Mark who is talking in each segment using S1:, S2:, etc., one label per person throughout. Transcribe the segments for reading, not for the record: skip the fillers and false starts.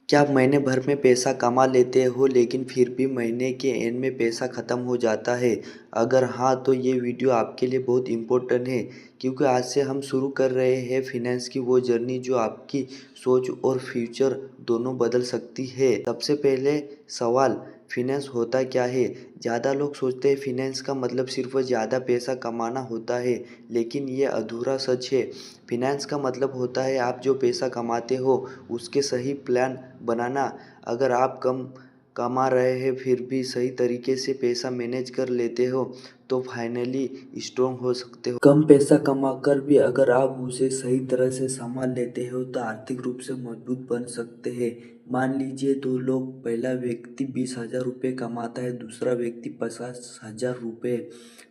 S1: क्या आप महीने भर में पैसा कमा लेते हो लेकिन फिर भी महीने के एंड में पैसा ख़त्म हो जाता है? अगर हाँ तो ये वीडियो आपके लिए बहुत इम्पोर्टेंट है, क्योंकि आज से हम शुरू कर रहे हैं फिनेंस की वो जर्नी जो आपकी सोच और फ्यूचर दोनों बदल सकती है। सबसे पहले सवाल, फिनेंस होता क्या है? ज़्यादा लोग सोचते हैं फिनेंस का मतलब सिर्फ ज़्यादा पैसा कमाना होता है, लेकिन ये अधूरा सच है। फिनेंस का मतलब होता है आप जो पैसा कमाते हो उसके सही प्लान बनाना। अगर आप कम कमा रहे हैं फिर भी सही तरीके से पैसा मैनेज कर लेते हो तो फाइनली स्ट्रॉन्ग हो सकते हो। कम पैसा कमाकर भी अगर आप उसे सही तरह से संभाल लेते हो तो आर्थिक रूप से मजबूत बन सकते हैं। मान लीजिए दो लोग, पहला व्यक्ति 20,000 रुपये कमाता है, दूसरा व्यक्ति 50,000 रुपये।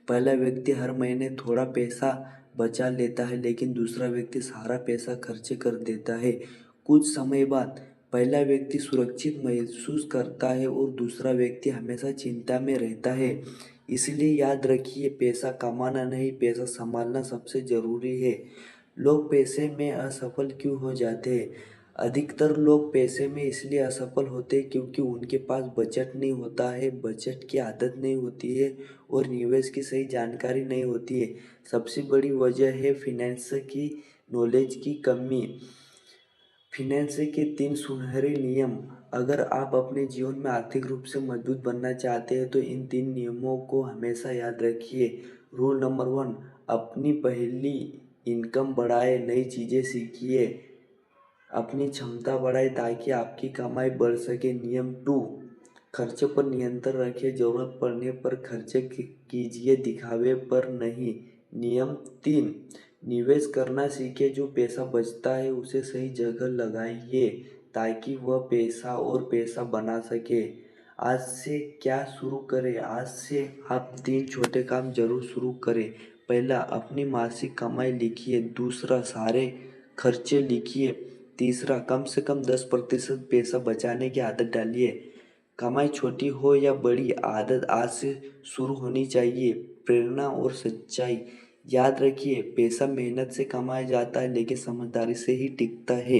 S1: पहला व्यक्ति हर महीने थोड़ा पैसा बचा लेता है लेकिन दूसरा व्यक्ति सारा पैसा खर्च कर देता है। कुछ समय बाद पहला व्यक्ति सुरक्षित महसूस करता है और दूसरा व्यक्ति हमेशा चिंता में रहता है। इसलिए याद रखिए, पैसा कमाना नहीं, पैसा संभालना सबसे ज़रूरी है। लोग पैसे में असफल क्यों हो जाते हैं? अधिकतर लोग पैसे में इसलिए असफल होते हैं क्योंकि उनके पास बजट नहीं होता है, बजट की आदत नहीं होती है और निवेश की सही जानकारी नहीं होती है। सबसे बड़ी वजह है फिनेंस की नॉलेज की कमी। फिनेंस के 3 सुनहरे नियम। अगर आप अपने जीवन में आर्थिक रूप से मजबूत बनना चाहते हैं तो इन 3 नियमों को हमेशा याद रखिए। रूल नंबर 1, अपनी पहली इनकम बढ़ाए, नई चीज़ें सीखिए, अपनी क्षमता बढ़ाए ताकि आपकी कमाई बढ़ सके। नियम 2, खर्च पर नियंत्रण रखें, ज़रूरत पड़ने पर खर्च कीजिए, दिखावे पर नहीं। नियम 3, निवेश करना सीखें, जो पैसा बचता है उसे सही जगह लगाइए ताकि वह पैसा और पैसा बना सके। आज से क्या शुरू करें? आज से आप 3 छोटे काम जरूर शुरू करें। पहला, अपनी मासिक कमाई लिखिए। दूसरा, सारे खर्चे लिखिए। तीसरा, कम से कम 10% पैसा बचाने की आदत डालिए। कमाई छोटी हो या बड़ी, आदत आज से शुरू होनी चाहिए। प्रेरणा और सच्चाई, याद रखिए, पैसा मेहनत से कमाया जाता है लेकिन समझदारी से ही टिकता है।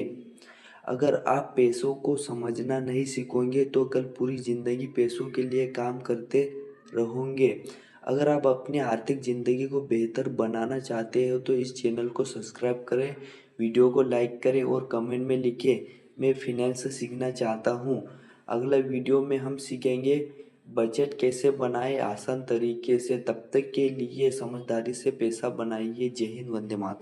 S1: अगर आप पैसों को समझना नहीं सीखेंगे तो कल पूरी ज़िंदगी पैसों के लिए काम करते रहोगे। अगर आप अपनी आर्थिक ज़िंदगी को बेहतर बनाना चाहते हो तो इस चैनल को सब्सक्राइब करें, वीडियो को लाइक करें और कमेंट में लिखें, मैं फिनेंस सीखना चाहता हूँ। अगला वीडियो में हम सीखेंगे बजट कैसे बनाएं आसान तरीके से। तब तक के लिए समझदारी से पैसा बनाइए। जय हिंद, वंदे मातरम।